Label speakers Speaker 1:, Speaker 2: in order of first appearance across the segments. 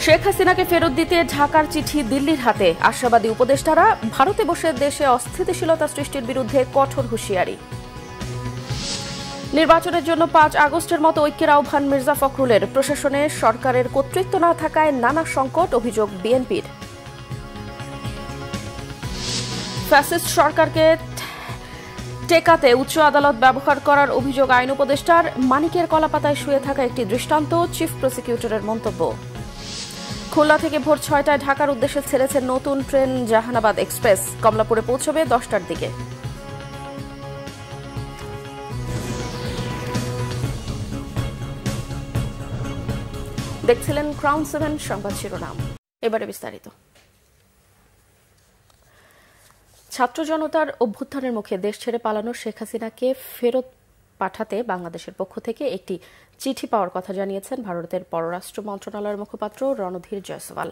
Speaker 1: শেখ হাসিনাকে ফেরত দিতে ঢাকার চিঠি দিল্লির হাতে। আশাবাদী উপদেষ্টারা ভারতে বসে দেশে অস্থিতিশীলতা সৃষ্টির বিরুদ্ধে কঠোর হুঁশিয়ারি। নির্বাচনের জন্য ৫ আগস্টের মতো ঐক্যের আহ্বান মির্জা ফখরুলের। প্রশাসনে সরকারের কর্তৃত্ব না থাকায় নানা সংকট, অভিযোগ বিএনপির। ফ্যাসিস্ট সরকারকে টেকাতে উচ্চ আদালত ব্যবহার করার অভিযোগ আইন উপদেষ্টার। মানিকের কলাপাতায় শুয়ে থাকা একটি দৃষ্টান্ত, চিফ প্রসিকিউটরের মন্তব্য। খুলনা থেকে ভোর ৬টায় ঢাকার উদ্দেশ্যে ছেড়েছে নতুন ট্রেন জাহানাবাদ এক্সপ্রেস। কমলাপুরে পৌঁছবে ১০টার দিকে। দেখছিলেন ক্রাউন 7 সংবাদ শিরোনাম, এবারে বিস্তারিত। ছাত্র জনতার অভ্যুত্থানের মুখে দেশ ছেড়ে পালানো শেখ হাসিনাকে ফেরত পাঠাতে বাংলাদেশের পক্ষ থেকে একটি চিঠি পাওয়ার কথা জানিয়েছেন ভারতের পররাষ্ট্র মন্ত্রণালয়ের মুখপাত্র রণধীর জয়সওয়াল।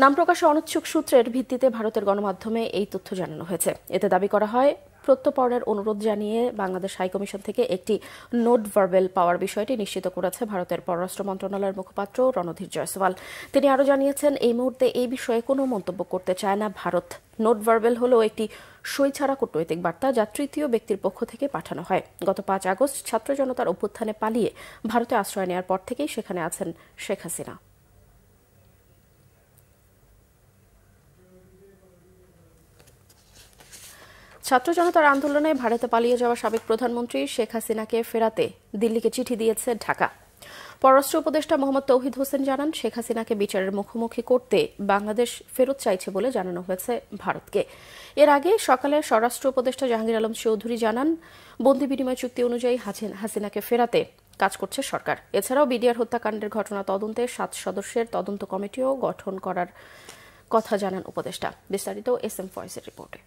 Speaker 1: নাম প্রকাশে অনিচ্ছুক সূত্রের ভিত্তিতে ভারতের গণমাধ্যমে এই তথ্য জানানো হয়েছে। এতে দাবি করা হয়, প্রত্যর্পণের অনুরোধ জানিয়ে বাংলাদেশ হাইকমিশন থেকে একটি নোট ভার্বেল পাওয়ার বিষয়টি নিশ্চিত করেছে ভারতের পররাষ্ট্র মন্ত্রণালয়ের মুখপাত্র রণধীর জয়সওয়াল। তিনি আরও জানিয়েছেন, এই মুহূর্তে এই বিষয়ে কোনো মন্তব্য করতে চায় না ভারত। নোট ভার্বেল হল একটি সই ছাড়া কূটনৈতিক বার্তা, যা তৃতীয় ব্যক্তির পক্ষ থেকে পাঠানো হয়। গত ৫ আগস্ট ছাত্র জনতার অভ্যুত্থানে পালিয়ে ভারতে আশ্রয় নেওয়ার পর থেকেই সেখানে আছেন শেখ হাসিনা। ছাত্র জনতার আন্দোলনে ভারতে পালিয়ে যাওয়া সাবেক প্রধানমন্ত্রী শেখ হাসিনাকে ফেরাতে দিল্লিকে চিঠি দিয়েছে ঢাকা। পররাষ্ট্র উপদেষ্টা মোহাম্মদ তৌহিদ হোসেন জানান, শেখ হাসিনাকে বিচারের মুখোমুখি করতে বাংলাদেশ ফেরত চাইছে বলে জানানো হয়েছে ভারতকে। এর আগে সকালে স্বরাষ্ট্র উপদেষ্টা জাহাঙ্গীর আলম চৌধুরী জানান, বন্দি বিনিময় চুক্তি অনুযায়ী হাসিনাকে ফেরাতে কাজ করছে সরকার। এছাড়াও বিডিআর হত্যাকাণ্ডের ঘটনা তদন্তে 7 সদস্যের তদন্ত কমিটিও গঠন করার কথা জানান উপদেষ্টা। বিস্তারিত SM ফয়েজের রিপোর্টে।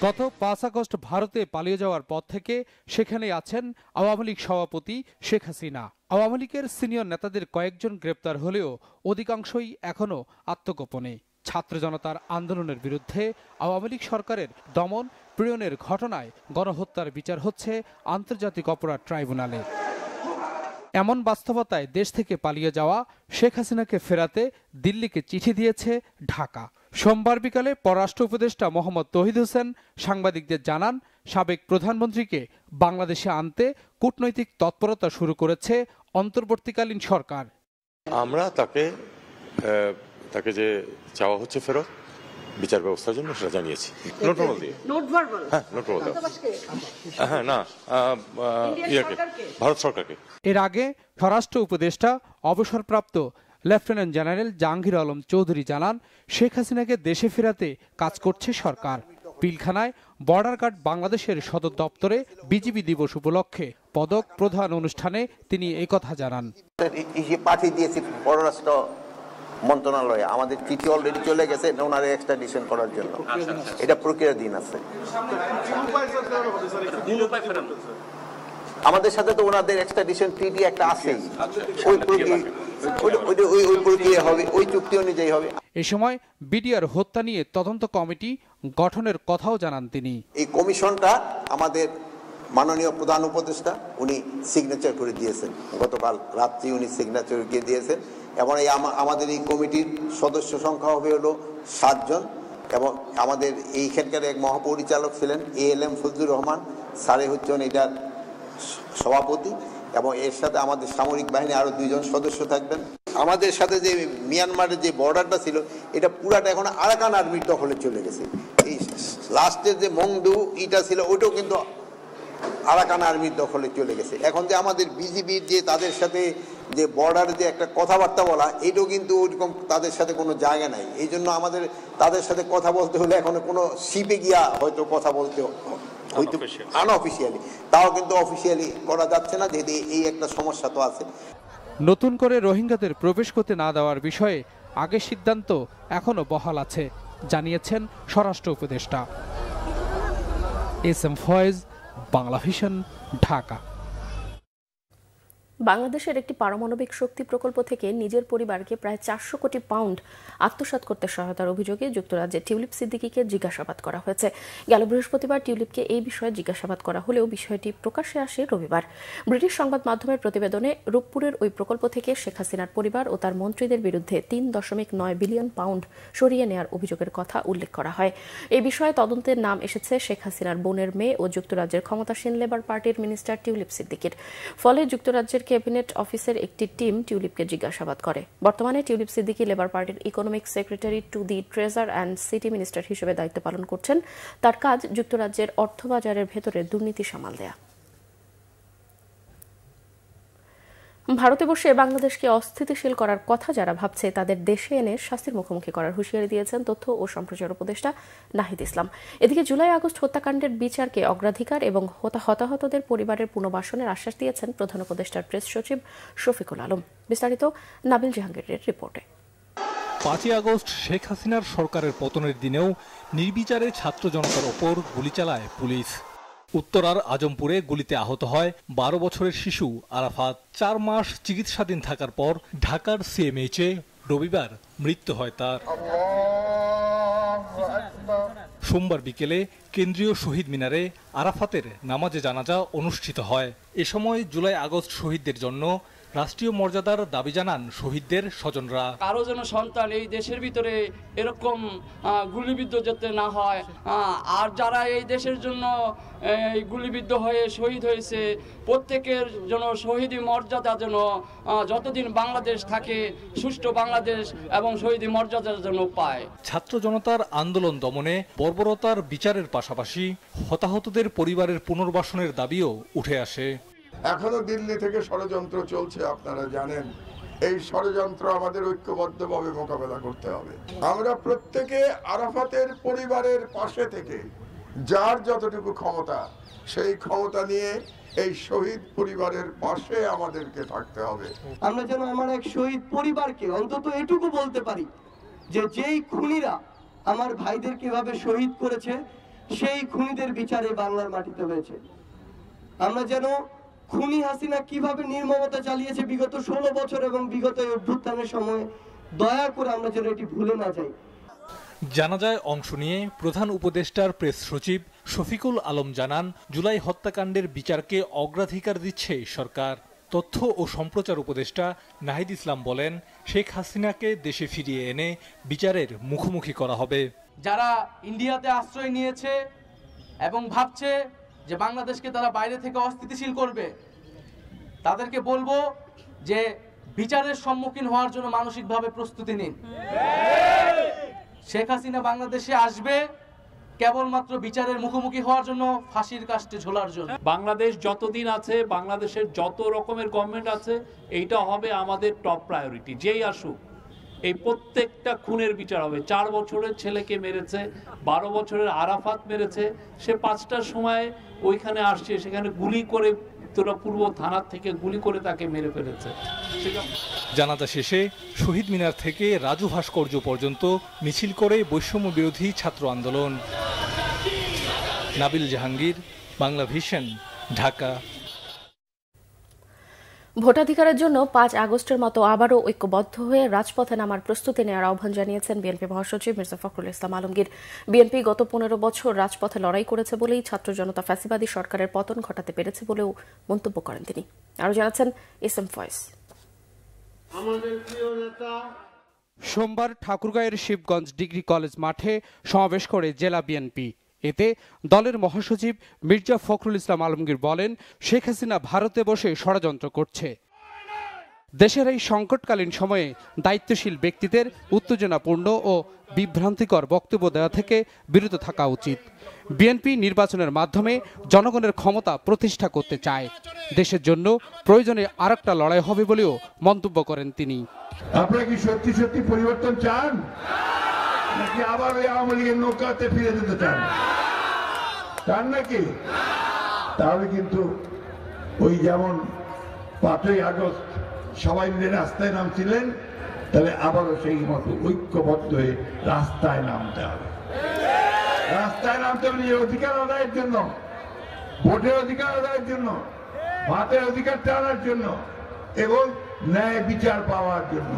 Speaker 2: গত ৫ আগস্ট ভারতে পালিয়ে যাওয়ার পর থেকে সেখানে আছেন আওয়ামী লীগ সভাপতি শেখ হাসিনা। আওয়ামী লীগের সিনিয়র নেতাদের কয়েকজন গ্রেপ্তার হলেও অধিকাংশই এখনও আত্মগোপনে। ছাত্র জনতার আন্দোলনের বিরুদ্ধে আওয়ামী লীগ সরকারের দমন পীড়নের ঘটনায় গণহত্যার বিচার হচ্ছে আন্তর্জাতিক অপরাধ ট্রাইব্যুনালে। এমন বাস্তবতায় দেশ থেকে পালিয়ে যাওয়া শেখ হাসিনাকে ফেরাতে দিল্লিকে চিঠি দিয়েছে ঢাকা। সোমবার বিকালে পররাষ্ট্র উপদেষ্টা মোহাম্মদ তৌহিদ হোসেন সাংবাদিকদের জানান, সাবেক প্রধানমন্ত্রীকে বাংলাদেশে আনতে কূটনৈতিক তৎপরতা শুরু করেছে অন্তর্বর্তীকালীন সরকার।
Speaker 3: আমরা তাকে যে চাওয়া হচ্ছে ফেরত বিচার ব্যবস্থার জন্য সেটা জানিয়েছি। ভারত সরকারকে।
Speaker 2: এর আগে স্বরাষ্ট্র উপদেষ্টা অবসরপ্রাপ্ত লেফটেন্যান্ট জেনারেল জাহাঙ্গীর আলম চৌধুরী জানান, শেখ হাসিনাকে দেশে ফেরাতে কাজ করছে সরকার। পিলখানায় বর্ডার গার্ড বাংলাদেশের সদর দপ্তরে বিজিবি দিবস উপলক্ষে পদক প্রদান অনুষ্ঠানে তিনি এই কথা জানান।
Speaker 4: পাঠিয়ে দিয়েছি পররাষ্ট্র মন্ত্রণালয়ে, আমাদের চিঠি অলরেডি চলে গেছে ওনার এক্সট্রাডিশন করার জন্য। এটা প্রক্রিয়ার দিন আছে। আমাদের সাথে তো ওনাদের এক্সট্রাডিশন ট্রিটি একটা আছেই, ওই প্রক্রিয়া হবে, ওই চুক্তি অনুযায়ী হবে।
Speaker 2: এই সময় বিডিআর হত্যা নিয়ে তদন্ত কমিটি গঠনের কথাও জানান তিনি।
Speaker 4: এই কমিশনটা আমাদের মাননীয় প্রধান উপদেষ্টা উনি সিগনেচার করে দিয়েছেন, গতকাল রাত্রি উনি সিগনেচার দিয়ে দিয়েছেন। এবং আমাদের এই কমিটির সদস্য সংখ্যা হবে হলো 7 জন। এবং আমাদের এইখানকার এক মহাপরিচালক ছিলেন ALM ফজলুর রহমান, স্যারে হচ্ছেন এটার সভাপতি। এবং এর সাথে আমাদের সামরিক বাহিনী আরো 2 জন সদস্য থাকবেন। আমাদের সাথে যে মিয়ানমারের যে বর্ডারটা ছিল, এটা পুরাটা এখন আরাকান আর্মির দখলে চলে গেছে। এই লাস্টের যে মংডু ইটা ছিল, ওইটাও কিন্তু আরাকান আর্মির দখলে চলে গেছে। এখন যে আমাদের বিজিবির যে তাদের সাথে যে বর্ডারে যে একটা কথাবার্তা বলা, এটাও কিন্তু ওইরকম তাদের সাথে কোনো জায়গা নাই। এই জন্য আমাদের তাদের সাথে কথা বলতে হলে এখন কোনো শিপে গিয়া হয়তো কথা বলতে হয়তো আনঅফিসিয়ালি, তাও কিন্তু অফিসিয়ালি করা যাচ্ছে না, যেহেতু এই একটা সমস্যা তো আছে।
Speaker 2: নতুন করে রোহিঙ্গাদের প্রবেশ করতে না দেওয়ার বিষয়ে আগের সিদ্ধান্ত এখনো বহাল আছে, জানিয়েছেন স্বরাষ্ট্র উপদেষ্টা। SM Foyez, Bangla Vision, Dhaka.
Speaker 1: বাংলাদেশের একটি পারমাণবিক শক্তি প্রকল্প থেকে নিজের পরিবারকে প্রায় 400 কোটি পাউন্ড আত্মসাৎ করতে সহায়তার অভিযোগে যুক্তরাজ্যের টিউলিপ সিদ্দিকীকে জিজ্ঞাসাবাদ করা হয়েছে। গেল বৃহস্পতিবার টিউলিপকে এই বিষয়ে জিজ্ঞাসাবাদ করা হলেও বিষয়টি প্রকাশ্যে আসে রবিবার। ব্রিটিশ সংবাদ মাধ্যমের প্রতিবেদনে রূপপুরের ওই প্রকল্প থেকে শেখ হাসিনার পরিবার ও তার মন্ত্রীদের বিরুদ্ধে 3.9 বিলিয়ন পাউন্ড সরিয়ে নেওয়ার অভিযোগের কথা উল্লেখ করা হয়। এই বিষয়ে তদন্তের নাম এসেছে শেখ হাসিনার বোনের মেয়ে ও যুক্তরাজ্যের ক্ষমতাসীন লেবার পার্টির মিনিস্টার টিউলিপ সিদ্দিকীর। ফলে যুক্তরাজ্যের ক্যাবিনেট অফিসের একটি টিম টিউলিপকে জিজ্ঞাসাবাদ করে। বর্তমানে টিউলিপ সিদ্দিকী লেবার পার্টির economic secretary to the treasure and city minister হিসেবে দায়িত্ব পালন করছেন। তার কাজ যুক্তরাজ্যের অর্থবাজারের ভেতরে দুর্নীতি সামাল দেয়া। ভারতে বসে বাংলাদেশকে অস্থিতিশীল করার কথা যারা ভাবছে তাদের দেশে এনে শাস্তির মুখোমুখি করার হুঁশিয়ারি দিয়েছেন তথ্য ও সম্প্রচার উপদেষ্টা নাহিদ ইসলাম। এদিকে জুলাই আগস্ট হত্যাকাণ্ডের বিচারকে অগ্রাধিকার এবং হতাহতদের পরিবারের পুনর্বাসনের আশ্বাস দিয়েছেন প্রধান উপদেষ্টার প্রেস সচিব শফিকুল আলম। বিস্তারিত নাবিল জাহাঙ্গীরের রিপোর্টে।
Speaker 5: 5 আগস্ট শেখ হাসিনার সরকারের পতনের দিনেও নির্বিচারে ছাত্র জনতার ওপর গুলি চালায় পুলিশ। উত্তরার আজমপুরে গুলিতে আহত হয় 12 বছরের শিশু আরাফাত। 4 মাস চিকিৎসাধীন থাকার পর ঢাকার সিএমএইচে রবিবার মৃত্যু হয় তার। সোমবার বিকেলে কেন্দ্রীয় শহীদ মিনারে আরাফাতের নামাজে জানাজা অনুষ্ঠিত হয়। এ সময় জুলাই আগস্ট শহীদদের জন্য রাষ্ট্রীয় মর্যাদার দাবি জানান শহীদদের স্বজনরা।
Speaker 6: কারো যেন সন্তান এই দেশের ভিতরে এরকম গুলিবিদ্ধ যাতে না হয়, আর যারা এই দেশের জন্য গুলিবিদ্ধ হয়ে শহীদ হয়েছে প্রত্যেকের জন্য শহীদি মর্যাদা যেন যতদিন বাংলাদেশ থাকে সুষ্ঠু বাংলাদেশ এবং শহীদি মর্যাদার জন্য পায়।
Speaker 5: ছাত্র জনতার আন্দোলন দমনে বর্বরতার বিচারের পাশাপাশি হতাহতদের পরিবারের পুনর্বাসনের দাবিও উঠে আসে।
Speaker 7: এখনো দিল্লি থেকে ষড়যন্ত্র চলছে, আপনারা জানেন। এই ষড়যন্ত্র আমাদের ঐক্যবদ্ধভাবে মোকাবেলা করতে হবে। আমরা প্রত্যেকে আরাফাতের পরিবারের পাশে থেকে যার যতটুকু ক্ষমতা সেই ক্ষমতা নিয়ে এই শহীদ পরিবারের পাশে আমাদেরকে থাকতে হবে।
Speaker 8: আমরা যেন আমার এক শহীদ পরিবারকে অন্তত এটুকু বলতে পারি যে যেই খুনিরা আমার ভাইদের কিভাবে শহীদ করেছে সেই খুনিদের বিচারে বাংলার মাটিতে হয়েছে। আমরা যেন খুনি হাসিনা কিভাবে নির্মমতা চালিয়েছে বিগত 16 বছর এবং বিগত অভ্যুত্থানের সময় দয়া করে আমরা যেন এটি ভুলে না যাই।
Speaker 5: জানাজায় অংশ নিয়ে প্রধান উপদেষ্টার প্রেস সচিব শফিকুল আলম জানান, জুলাই হত্যাকাণ্ডের বিচারকে অগ্রাধিকার দিচ্ছে সরকার। তথ্য ও সম্প্রচার উপদেষ্টা নাহিদ ইসলাম বলেন, শেখ হাসিনাকে দেশে ফিরিয়ে এনে বিচারের মুখোমুখি করা হবে।
Speaker 6: যারা ইন্ডিয়াতে আশ্রয় নিয়েছে এবং ভাবছে যে বাংলাদেশকে তারা বাইরে থেকে অস্থিতিশীল করবে, তাদেরকে বলবো যে বিচারের সম্মুখীন হওয়ার জন্য মানসিকভাবে প্রস্তুতি নিন। শেখ হাসিনা বাংলাদেশে আসবে কেবলমাত্র বিচারের মুখোমুখি হওয়ার জন্য, ফাঁসির কাস্টে ঝোলার জন্য।
Speaker 9: বাংলাদেশ যতদিন আছে, বাংলাদেশের যত রকমের গভর্নমেন্ট আছে, এইটা হবে আমাদের টপ প্রায়োরিটি। যেই আসুক এই প্রত্যেকটা খুনের বিচার হবে। 4 বছরের ছেলেকে মেরেছে, 12 বছরের আরাফাত মেরেছে, সে 5টার সময় ওইখানে আসছে, সেখানে গুলি করে তোরা পূর্ব থানার থেকে গুলি করে তাকে মেরে ফেলেছে।
Speaker 5: জানাজা শেষে শহীদ মিনার থেকে রাজু ভাস্কর্য পর্যন্ত মিছিল করে বৈষম্য বিরোধী ছাত্র আন্দোলন। নাবিল জাহাঙ্গীর, বাংলা ভিশন, ঢাকা।
Speaker 1: ভোটাধিকারের জন্য 5 আগস্টের মতো আবারও ঐক্যবদ্ধ হয়ে রাজপথে নামার প্রস্তুতি নেওয়ার আহ্বান জানিয়েছেন বিএনপি মহাসচিব মির্জা ফখরুল ইসলাম আলমগীর। বিএনপি গত 15 বছর রাজপথে লড়াই করেছে বলেই ছাত্র জনতা ফ্যাসিবাদী সরকারের পতন ঘটাতে পেরেছে বলেও মন্তব্য করেন তিনি। আরও জানাচ্ছেন এসএম ফয়েজ।
Speaker 2: সোমবার ঠাকুরগাঁয়ের শিবগঞ্জ ডিগ্রি কলেজ মাঠে সমাবেশ করে জেলা বিএনপি। এতে দলের মহাসচিব মির্জা ফখরুল ইসলাম আলমগীর বলেন, শেখ হাসিনা ভারতে বসে ষড়যন্ত্র করছে। দেশের এই সংকটকালীন সময়ে দায়িত্বশীল ব্যক্তিদের উত্তেজনাপূর্ণ ও বিভ্রান্তিকর বক্তব্য দেওয়া থেকে বিরত থাকা উচিত। বিএনপি নির্বাচনের মাধ্যমে জনগণের ক্ষমতা প্রতিষ্ঠা করতে চায়। দেশের জন্য প্রয়োজনে আরেকটা লড়াই হবে বলেও মন্তব্য করেন তিনি।
Speaker 7: আপনারা কি সত্যি সত্যি পরিবর্তন চান, নাকি আবার ওই আওয়ামী লীগের নৌকাতে ফিরে যেতে চান? চান নাকি? তাহলে কিন্তু ওই যেমন 5ই আগস্ট সবাই মিলে রাস্তায় নামছিলেন, তাহলে আবারও সেই মতো ঐক্যবদ্ধ হয়ে রাস্তায় নামতে হবে। রাস্তায় নামতে হবে নিজের অধিকার আদায়ের জন্য, ভোটের অধিকার আদায়ের জন্য, ভাতের অধিকার টানার জন্য, এবং ন্যায় বিচার পাওয়ার জন্য।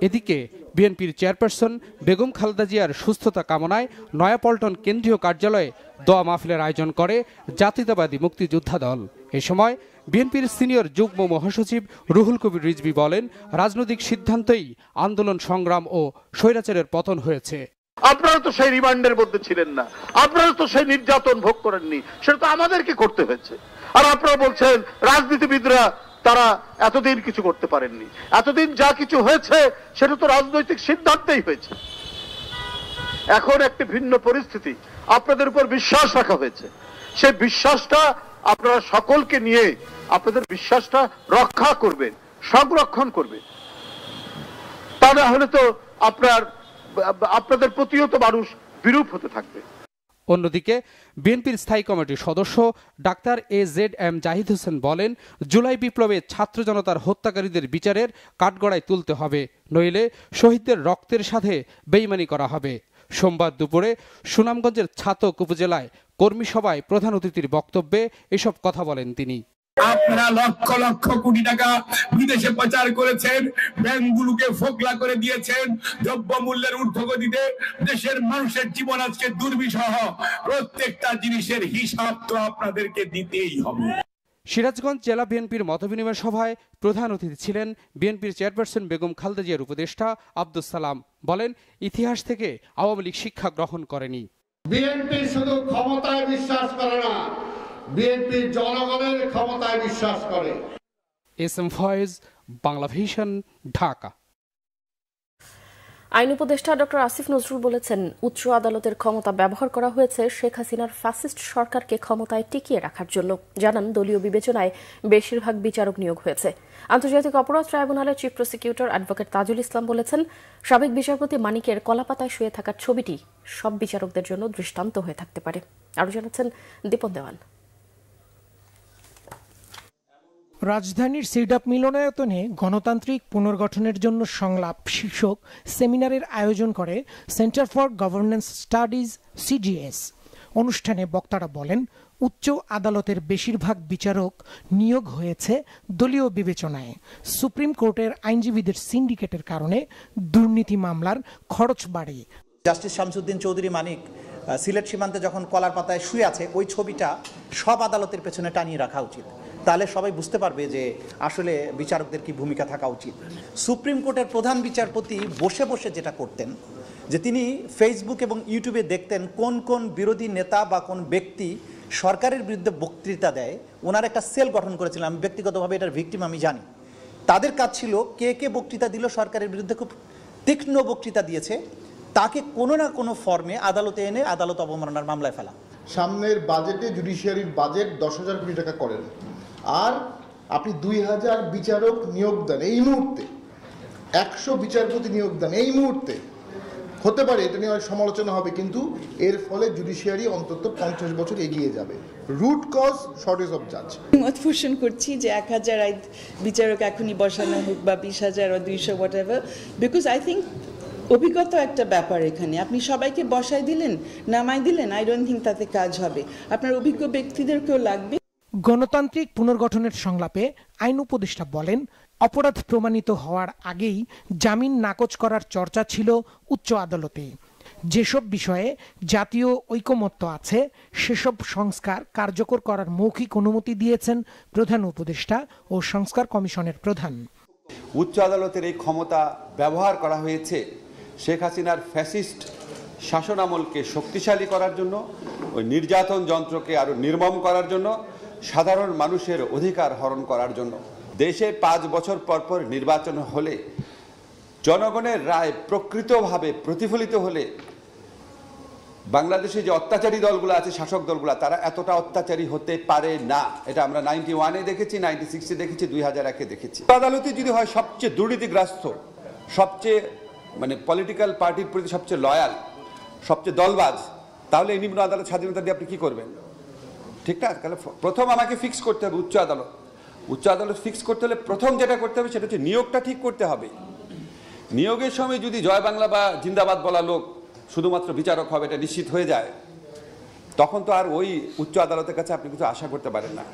Speaker 2: এদিকে বিএনপির চেয়ারপারসন বেগম খালেদা জিয়ার সুস্থতা কামনায় নয়াপল্টন কেন্দ্রীয় কার্যালয়ে দোয়া মাহফিলের আয়োজন করে জাতীয়তাবাদী মুক্তিযোদ্ধা দল। এ সময় বিএনপির সিনিয়র যুগ্ম মহাসচিব রুহুল কবির রিজভী বলেন, রাজনৈতিক সিদ্ধান্তেই আন্দোলন সংগ্রাম ও স্বৈরাচারের পতন হয়েছে।
Speaker 10: আপনারা তো সেই রিমান্ডের মধ্যে ছিলেন না, আপনারা তো সেই নির্যাতন ভোগ করেননি, সেটা তো আমাদেরকে করতে হয়েছে। আর আপনারা বলছেন রাজনীতিবিদরা তারা এতদিন কিছু করতে পারেননি। এতদিন যা কিছু হয়েছে সেটা তো রাজনৈতিক সিদ্ধান্তেই হয়েছে। এখন একটি ভিন্ন পরিস্থিতি, আপনাদের উপর বিশ্বাস রাখা হয়েছে, সেই বিশ্বাসটা আপনারা সকলকে নিয়ে আপনাদের বিশ্বাসটা রক্ষা করবেন, সংরক্ষণ করবেন। তা না হলে তো আপনাদের প্রতিও তো মানুষ বিরূপ হতে থাকবে।
Speaker 2: অন্যদিকে বিএনপির স্থায়ী কমিটির সদস্য ডাক্তার AZM জাহিদ হোসেন বলেন, জুলাই বিপ্লবে ছাত্র জনতার হত্যাকারীদের বিচারের কাঠগড়ায় তুলতে হবে, নইলে শহীদদের রক্তের সাথে বেইমানি করা হবে। সোমবার দুপুরে সুনামগঞ্জের ছাতক উপজেলায় কর্মী সভায় প্রধান অতিথির বক্তব্যে এসব কথা বলেন তিনি।
Speaker 11: আপনারা লক্ষ লক্ষ কোটি টাকা বিদেশে পাচার করেছেন, ব্যাংকগুলোকে ফোকলা করে দিয়েছেন, দ্রব্যমূল্যের ঊর্ধ্বগতিতে দেশের মানুষের জীবন আজকে দুর্বিষহ। প্রত্যেকটা জিনিসের হিসাব তো আপনাদেরকে দিতেই হবে।
Speaker 2: সিরাজগঞ্জ জেলা বিএনপির মতবিনিময় সভায় প্রধান অতিথি ছিলেন বিএনপির চেয়ারপারসন বেগম খালেদা জিয়ার উপদেষ্টা আব্দুস সালাম। বলেন, ইতিহাস থেকে আওয়ামী লীগ শিক্ষা গ্রহণ করেনি।
Speaker 12: বিএনপি শুধু ক্ষমতায় বিশ্বাস করে না, বিএনপি জনগণের ক্ষমতায় বিশ্বাস করে।
Speaker 2: SM Foyez, Bangla Vision, Dhaka.
Speaker 1: আইন উপদেষ্টা ডক্টর আসিফ নজরুল বলেছেন, উচ্চ আদালতের ক্ষমতা ব্যবহার করা হয়েছে শেখ হাসিনার ফ্যাসিস্ট সরকারকে ক্ষমতায় টিকিয়ে রাখার জন্য। জানান, দলীয় বিবেচনায় বেশিরভাগ বিচারক নিয়োগ হয়েছে। আন্তর্জাতিক অপরাধ ট্রাইব্যুনালের chief prosecutor advocate Tajul Islam বলেছেন, সাবেক বিচারপতি মানিকের কলাপাতায় শুয়ে থাকার ছবিটি সব বিচারকদের জন্য দৃষ্টান্ত হয়ে থাকতে পারে। আরও জানাচ্ছেন দীপন দেওয়ান।
Speaker 13: রাজধানীর সিডাপ মিলনায়তনে গণতান্ত্রিক পুনর্গঠনের জন্য সংলাপ শীর্ষক সেমিনারের আয়োজন করে centre for governance studies CGS। অনুষ্ঠানে বক্তারা বলেন, উচ্চ আদালতের বেশিরভাগ বিচারক নিয়োগ হয়েছে দলীয় বিবেচনায়। সুপ্রিম কোর্টের আইনজীবীদের সিন্ডিকেটের কারণে দুর্নীতি মামলার খরচ বাড়ে।
Speaker 14: জাস্টিস শামসুদ্দিন চৌধুরী মানিক সিলেট সীমান্তে যখন কলার পাতায় শুয়ে আছে, ওই ছবিটা সব আদালতের পেছনে টানিয়ে রাখা উচিত। তাহলে সবাই বুঝতে পারবে যে আসলে বিচারকদের কি ভূমিকা থাকা উচিত। সুপ্রিম কোর্টের প্রধান বিচারপতি বসে বসে যেটা করতেন, যে তিনি ফেসবুক এবং ইউটিউবে দেখতেন কোন কোন বিরোধী নেতা বা কোন ব্যক্তি সরকারের বিরুদ্ধে বক্তৃতা দেয়। ওনার একটা সেল গঠন করেছিলাম, আমি ব্যক্তিগতভাবে এটার ভিকটিম আমি জানি। তাদের কাজ ছিল কে কে বক্তৃতা দিল, সরকারের বিরুদ্ধে খুব তীক্ষ্ণ বক্তৃতা দিয়েছে, তাকে কোনো না কোনো ফর্মে আদালতে এনে আদালত অবমাননার মামলায় ফেলা।
Speaker 15: সামনের বাজেটে জুডিশিয়ারির বাজেট 10,000 কোটি টাকা করেন, আর আপনি 2000 বিচারক নিয়োগ দেন এই মুহূর্তে, 100 বিচারপতি নিয়োগ দেন এই মুহূর্তে। হতে পারে এটা নিয়ে অনেক সমালোচনা হবে, কিন্তু এর ফলে জুডিশিয়ারি অন্তত 50 বছর এগিয়ে যাবে। রুট কজ শর্টেজ অফ জাজ।
Speaker 16: মত পোষণ করছি যে 1000 বিচারক এখনই বসানো হোক বা 20,000 বা 200 what ever, because I think অভিজ্ঞতা একটা ব্যাপার। এখানে আপনি সবাইকে বসাই দিলেন, নামাই দিলেন, আই ডোন্ট থিঙ্ক তাতে কাজ হবে। আপনার অভিজ্ঞ ব্যক্তিদেরকেও লাগবে।
Speaker 13: গণতান্ত্রিক পুনর্গঠনের সংলাপে আইন উপদেষ্টা বলেন, অপরাধ প্রমাণিত হওয়ার আগেই জামিন নাকচ করার চর্চা ছিল উচ্চ আদালতে। যেসব বিষয়ে জাতীয় ঐকমত্য আছে সেসব সংস্কার কার্যকর করার মৌখিক অনুমতি দিয়েছেন প্রধান উপদেষ্টা ও সংস্কার কমিশনের প্রধান।
Speaker 17: উচ্চ আদালতের এই ক্ষমতা ব্যবহার করা হয়েছে শেখ হাসিনার ফ্যাসিস্ট শাসনামলকে শক্তিশালী করার জন্য, ওই নির্যাতন যন্ত্রকে আরো নির্মম করার জন্য, সাধারণ মানুষের অধিকার হরণ করার জন্য। দেশে 5 বছর পর পর নির্বাচন হলে, জনগণের রায় প্রকৃতভাবে প্রতিফলিত হলে, বাংলাদেশে যে অত্যাচারী দলগুলো আছে, শাসক দলগুলো, তারা এতটা অত্যাচারী হতে পারে না। এটা আমরা 91-এ দেখেছি, 96-এ দেখেছি, 2001-এ দেখেছি। আদালতে যদি হয় সবচেয়ে দুর্নীতিগ্রস্ত, সবচেয়ে পলিটিক্যাল পার্টির প্রতি সবচেয়ে লয়াল, সবচেয়ে দলবাজ, তাহলে এই নিম্ন আদালত স্বাধীনতা দিয়ে আপনি কি করবেন? ঠিক না? তাহলে প্রথম আমাকে ফিক্স করতে হবে উচ্চ আদালত। উচ্চ আদালত ফিক্স করতে হলে প্রথম যেটা করতে হবে সেটা হচ্ছে নিয়োগটা ঠিক করতে হবে। নিয়োগের সময় যদি জয় বাংলা বা জিন্দাবাদ বলা লোক শুধুমাত্র বিচারক হবে, এটা নিশ্চিত হয়ে যায়, তখন তো আর ওই উচ্চ আদালতের কাছে আপনি কিছু আশা করতে পারেন না।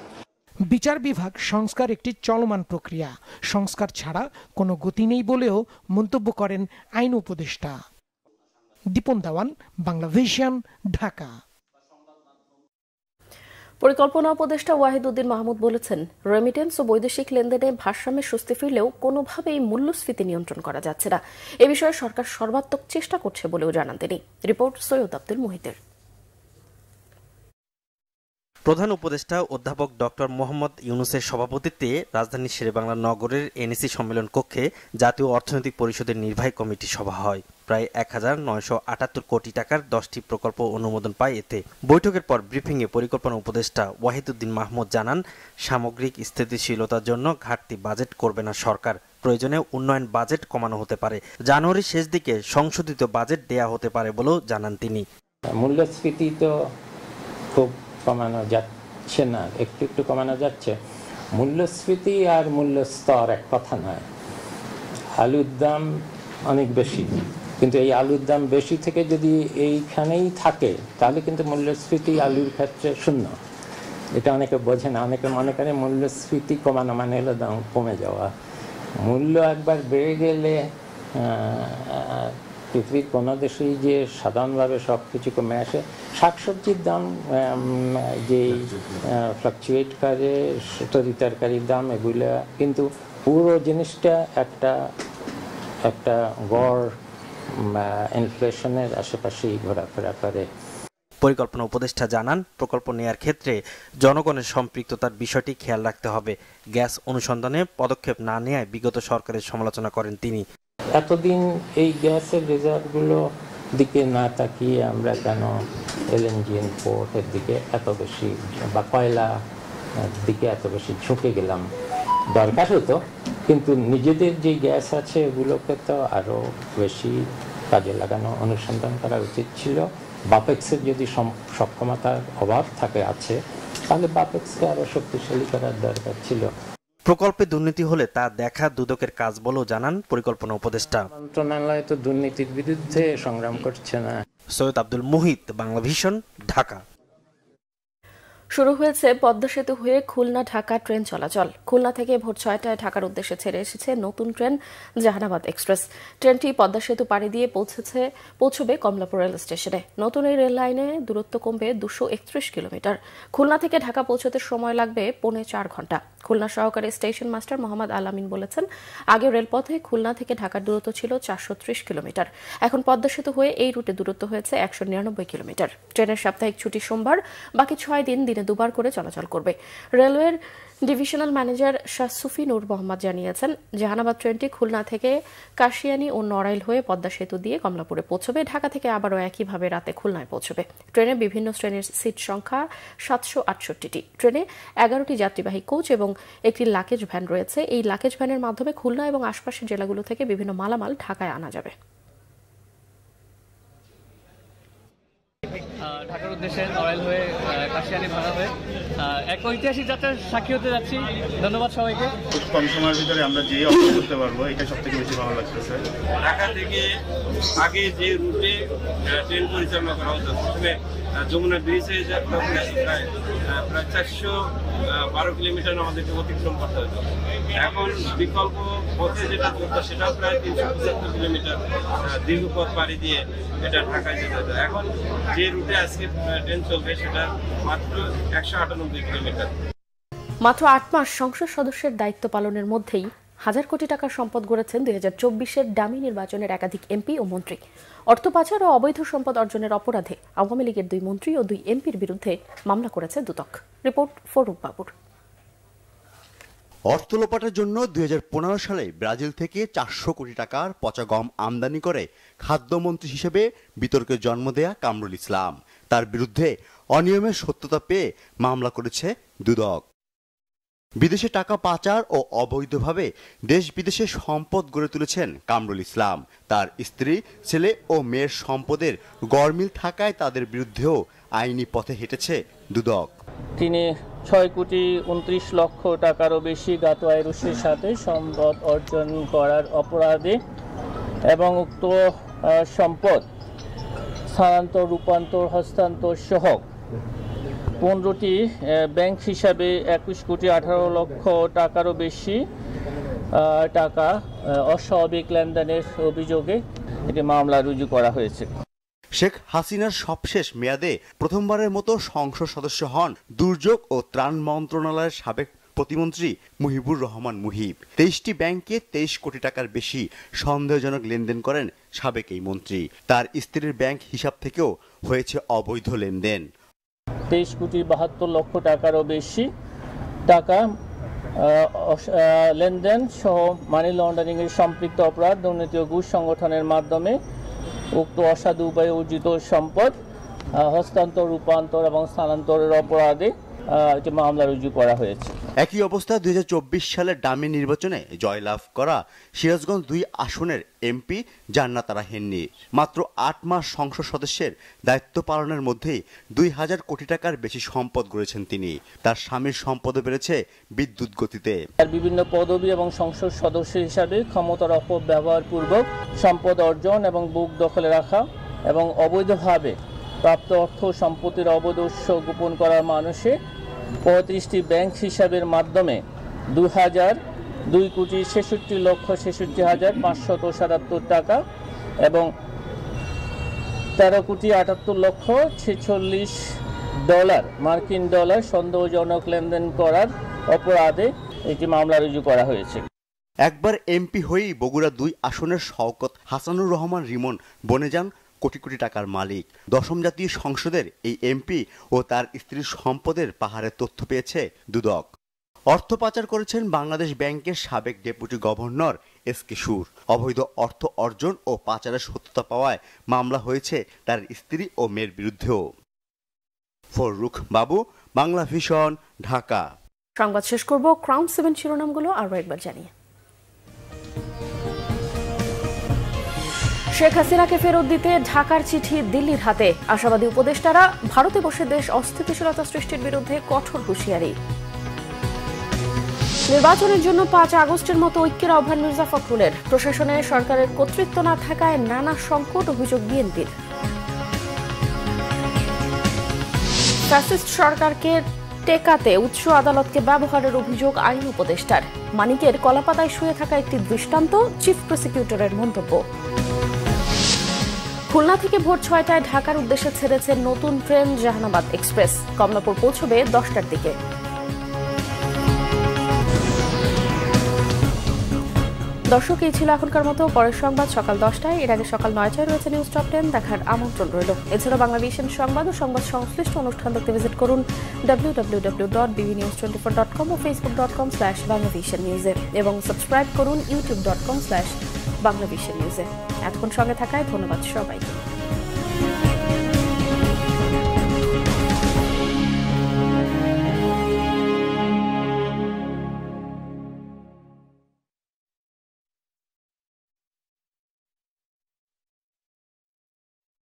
Speaker 13: বিচার বিভাগ সংস্কার একটি চলমান প্রক্রিয়া, সংস্কার ছাড়া কোনো গতি নেই বলেও মন্তব্য করেন আইন উপদেষ্টা। দীপন দেওয়ান, বাংলা ভিশন, ঢাকা।
Speaker 1: পরিকল্পনা উপদেষ্টা ওয়াহিদ উদ্দিন মাহমুদ বলেছেন, রেমিটেন্স ও বৈদেশিক লেনদেনে ভারসাম্যে স্বস্তি ফিরলেও কোনোভাবেই মূল্যস্ফীতি নিয়ন্ত্রণ করা যাচ্ছে না। এ বিষয়ে সরকার সর্বাত্মক চেষ্টা করছে বলেও জানান তিনি। রিপোর্ট সৈয়দ আব্দুল মুহিতের।
Speaker 18: প্রধান উপদেষ্টা অধ্যাপক ডক্টর মোহাম্মদ ইউনুসের সভাপতিত্বে রাজধানীর শেরেবাংলা নগরের এনএসি সম্মেলন কক্ষে জাতীয় অর্থনৈতিক পরিষদের নির্বাহী কমিটি সভা হয়। প্রায় ১,৯৭৮ কোটি টাকার 10টি প্রকল্প অনুমোদন পায় এতে। বৈঠকের পর ব্রিফিংয়ে পরিকল্পনা উপদেষ্টা ওয়াহিদ উদ্দিন মাহমুদ জানান, সামগ্রিক স্থিতিশীলতার জন্য ঘাটতি বাজেট করবে না সরকার। প্রয়োজনে উন্নয়ন বাজেট কমানো হতে পারে। জানুয়ারির শেষ দিকে সংশোধিত বাজেট দেয়া হতে পারে বলেও জানান তিনি।
Speaker 19: মূল্যস্ফীতি তো খুব কমানো যাচ্ছে না, একটু একটু কমানো যাচ্ছে। মূল্যস্ফীতি আর মূল্যস্তর এক কথা নয়। আলুর দাম অনেক বেশি, কিন্তু এই আলুর দাম বেশি থেকে যদি এইখানেই থাকে তাহলে কিন্তু মূল্যস্ফীতি আলুর ক্ষেত্রে শূন্য। এটা অনেকে বোঝে না, অনেকে মনে করে মূল্যস্ফীতি কমানো মানে হলো দাম কমে যাওয়া। মূল্য একবার বেড়ে গেলে পৃথিবীর কোনো দেশেই যে সাধারণভাবে সব কিছু কমে আসে, শাকসবজির দাম যেই ফ্লাকচুয়েট করে, তরি তরকারির দাম, এগুলো কিন্তু পুরো জিনিসটা একটা গড় ইনফ্লেশনের আশেপাশেই ঘোরাফেরা করে।
Speaker 18: পরিকল্পনা উপদেষ্টা জানান, প্রকল্প নেয়ার ক্ষেত্রে জনগণের সম্পৃক্ততার বিষয়টি খেয়াল রাখতে হবে। গ্যাস অনুসন্ধানে পদক্ষেপ না নেওয়ায় বিগত সরকারের সমালোচনা করেন তিনি।
Speaker 19: এতদিন এই গ্যাসের রিজার্ভগুলো দিকে না তাকিয়ে আমরা কেন এলএনজি ইম্পোর্টের দিকে এত বেশি বা কয়লা দিকে এত বেশি ঝুঁকে গেলাম? দরকার হতো, কিন্তু নিজেদের যে গ্যাস আছে এগুলোকে তো আরও বেশি কাজে লাগানো, অনুসন্ধান করা উচিত ছিল। বাপেক্সের যদি সক্ষমতার অভাব আছে তাহলে বাপেক্সকে আরও শক্তিশালী করার দরকার ছিল।
Speaker 18: প্রকল্পে দুর্নীতি হলে তা দেখা দুদকের কাজ বলেও জানান পরিকল্পনা উপদেষ্টা।
Speaker 19: মন্ত্রণালয় তো দুর্নীতির বিরুদ্ধে সংগ্রাম করছে না।
Speaker 18: সৈয়দ আব্দুল মুহিত, বাংলা ভিশন, ঢাকা।
Speaker 1: শুরু হয়েছে পদ্মা সেতু হয়ে খুলনা ঢাকা ট্রেন চলাচল। খুলনা থেকে ভোর ৬টায় ঢাকার উদ্দেশ্যে ছেড়ে এসেছে নতুন ট্রেন জাহানাবাদ এক্সপ্রেস। ট্রেনটি পদ্মা সেতু পাড়ি দিয়ে পৌঁছবে কমলাপুর রেল স্টেশনে। নতুন এই রেল লাইনে দূরত্ব কমবে ২৩১ কিলোমিটার। খুলনা থেকে ঢাকা পৌঁছতে সময় লাগবে ৪.৫ ঘন্টা। খুলনা সহকারী স্টেশন মাস্টার মোহাম্মদ আলামিন বলেছেন, আগে রেলপথে খুলনা থেকে ঢাকার দূরত্ব ছিল ৪৩০ কিলোমিটার। এখন পদ্মা সেতু হয়ে এই রুটে দূরত্ব হয়েছে ১৯৯ কিলোমিটার। ট্রেনের সাপ্তাহিক ছুটি সোমবার, বাকি ৬ দিন দিনে দুবার করে চলাচল করবে। রেলওয়ের ডিভিশনাল ম্যানেজার শাহ সুফি নূর মোহাম্মদ জানিয়েছেন, জাহানাবাদ ট্রেনটি খুলনা থেকে কাশিয়ানী ও নড়াইল হয়ে পদ্মা সেতু দিয়ে কমলাপুরে পৌঁছবে। ঢাকা থেকে আবারও একইভাবে রাতে খুলনায় পৌঁছবে। ট্রেনে বিভিন্ন শ্রেণীর সিট সংখ্যা ৭৬৮টি। ট্রেনে ১১টি যাত্রীবাহী কোচ এবং একটি লাকেজ ভ্যান রয়েছে। এই লাকেজ ভ্যানের মাধ্যমে খুলনা এবং আশপাশের জেলাগুলো থেকে বিভিন্ন মালামাল ঢাকায় আনা যাবে।
Speaker 20: ঢাকার উদ্দেশ্যে নড়াইল হয়ে কাশিয়ানী ভাড়া হয়ে এক ঐতিহাসিক যাত্রার সাক্ষী হতে যাচ্ছি। ধন্যবাদ সবাইকে।
Speaker 21: খুব কম সময়ের ভিতরে আমরা যে অফার করতে পারবো, এটা সব থেকে বেশি ভালো লাগতেছে।
Speaker 22: ঢাকা থেকে আগে যে রুটে ট্রেন পরিচালনা করা হতো, প্রথমে যমুনা ব্রিজে প্রায় ৪১২ কিলোমিটার আমাদেরকে অতিক্রম করতে হতো। এখন বিকল্প পথে যেটা চলতো সেটা প্রায় ৩৭৫ কিলোমিটার দীর্ঘ পথ পাড়ি দিয়ে এটা ঢাকায় যেতে হতো। এখন যে রুটে আজকে ট্রেন চলবে সেটা মাত্র ১৯৮ কিলোমিটার।
Speaker 1: মাত্র ৮ মাস সংসদ সদস্যের দায়িত্ব পালনের মধ্যেই হাজার কোটি টাকার সম্পদ গড়েছেন ২০২৪-এর ডামি নির্বাচনের একাধিক এমপি ও মন্ত্রী। অর্থ পাচার ও অবৈধ সম্পদ অর্জনের অপরাধে আওয়ামী লীগের ২ মন্ত্রী ও ২ এমপির বিরুদ্ধে মামলা করেছে দুদক। রিপোর্ট ফরুক বাবুর।
Speaker 23: অর্থ লোপাটের জন্য ২০১৫ সালে ব্রাজিল থেকে ৪০০ কোটি টাকার পচা গম আমদানি করে খাদ্যমন্ত্রী হিসেবে বিতর্কের জন্ম দেয়া কামরুল ইসলাম, তার বিরুদ্ধে অনিয়মের সত্যতা পেয়ে মামলা করেছে দুদক। বিদেশে টাকা পাচার ও অবৈধভাবে দেশ বিদেশে সম্পদ গড়ে তুলেছেন কামরুল ইসলাম। তার স্ত্রী, ছেলে ও মেয়ের সম্পদের গড়মিল থাকায় তাদের বিরুদ্ধেও আইনি পথে হেঁটেছে দুদক।
Speaker 24: তিনি ৬,২৯ লক্ষ টাকারও বেশি জ্ঞাত আয়ের উৎসের সাথে সম্পদ অর্জন করার অপরাধে এবং উক্ত সম্পদ স্থানান্তর, রূপান্তর, হস্তান্তর সহ 15টি ব্যাংক হিসাবে 21,18,00,000 টাকারও বেশি টাকা অস্বাভাবিক লেনদেনের অভিযোগে এটি মামলা রুজু করা হয়েছে।
Speaker 23: শেখ হাসিনার সবশেষ মেয়াদে প্রথমবারের মতো সংসদ সদস্য হন দুর্যোগ ও ত্রাণ মন্ত্রণালয়ের সাবেক প্রতিমন্ত্রী মুহিবুর রহমান মুহিব। 23টি ব্যাংকে 23 কোটি টাকার বেশি সন্দেহজনক লেনদেন করেন সাবেক এই মন্ত্রী। তার স্ত্রীর ব্যাংক হিসাব থেকেও হয়েছে অবৈধ লেনদেন।
Speaker 24: 23,72,00,000 টাকারও বেশি টাকা লেনদেন সহ মানি লন্ডারিং এর সম্পৃক্ত অপরাধ, দুর্নীতি ও ঘুষ সংগঠনের মাধ্যমে উক্ত অসাধু উপায়ে অর্জিত সম্পদ হস্তান্তর, রূপান্তর এবং স্থানান্তরের অপরাধে এটি মামলা রুজু করা হয়েছে।
Speaker 23: একই অবস্থা 2024 সালের ডামি নির্বাচনে জয়লাভ করা সিরাজগঞ্জ 2 আসনের এমপি জান্নাত আরা হেন্নি মাত্র 8 মাস সংসদ সদস্যের দায়িত্ব পালনের মধ্যেই 2,000 কোটি টাকার বেশি সম্পদ গড়েছেন তিনি। তার স্বামীর সম্পদও বেড়েছে বিদ্যুৎ গতিতে।
Speaker 24: বিভিন্ন পদবি এবং সংসদ সদস্য হিসাবে ক্ষমতার অপব্যবহার পূর্বক সম্পদ অর্জন এবং বুক দখলে রাখা এবং অবৈধভাবে প্রাপ্ত অর্থ সম্পত্তির অবৈধ উৎস গোপন করার মানসে 35টি ব্যাংক হিসাবের মাধ্যমে 2,63,66,66,577 টাকা এবং 13,78,46,000 মার্কিন ডলার সন্দেহজনক লেনদেন করার অপরাধে একটি মামলা রুজু করা হয়েছে।
Speaker 23: একবার এমপি হয়েই বগুড়া 2 আসনের শওকত হাসানুর রহমান রিমন বনে যান কোটি কোটি টাকার মালিক। দশম জাতীয় সংসদের এই এমপি ও তার স্ত্রীর সম্পদের পাহাড়ের তথ্য পেয়েছে দুদক। অর্থ পাচার করেছেন বাংলাদেশ ব্যাংকের সাবেক ডেপুটি গভর্নর এসকে সুর। অবৈধ অর্থ অর্জন ও পাচারের সত্যতা পাওয়ায় মামলা হয়েছে তার স্ত্রী ও মেয়ের বিরুদ্ধেও। ফররুখ বাবু, বাংলা ভিশন, ঢাকা।
Speaker 1: সংবাদ শেষ করব ক্রাউন 7 শিরোনামগুলো আরো একবার জানিয়ে। শেখ হাসিনাকে ফেরত দিতে ঢাকার চিঠি দিল্লির হাতে, আশাবাদী উপদেষ্টারা। ভারতে বসে দেশ অস্থিতিশীলতা সৃষ্টির বিরুদ্ধে কঠোর হুঁশিয়ারি। নির্বাচনের জন্য 5 আগস্টের মতো ঐক্যের আহ্বান মির্জা ফখরুলের। প্রশাসনে সরকারের কর্তৃত্ব না থাকায় নানা সংকট, অভিযোগ বিএনপির। ফ্যাসিস্ট সরকারকে টেকাতে উচ্চ আদালতকে ব্যবহারের অভিযোগ আইন উপদেষ্টার। মানিকের কলাপাতায় শুয়ে থাকা একটি দৃষ্টান্ত, চিফ প্রসিকিউটরের মন্তব্য। খুলনা থেকে ভোর 6টায় ঢাকার উদ্দেশ্যে ছেড়েছে নতুন ট্রেন জাহানাবাদ এক্সপ্রেস। কমলাপুর পৌঁছবে 10টার দিকে। দর্শক, এই ছিল এখনকার মতো। পরের সংবাদ সকাল 10টায়, এর আগে সকাল 9টায় রয়েছে নিউজ টপ 10 দেখার আমন্ত্রণ রইল। এছাড়া বাংলা ভিশন সংবাদ ও সংবাদ সংশ্লিষ্ট অনুষ্ঠান দেখতে ভিজিট করুন www.bbnews24.com ও facebook.com/banglavishnnews এবং সাবস্ক্রাইব করুন youtube.com/banglavishnnews। এতক্ষণ সঙ্গে থাকায় ধন্যবাদ সবাইকে।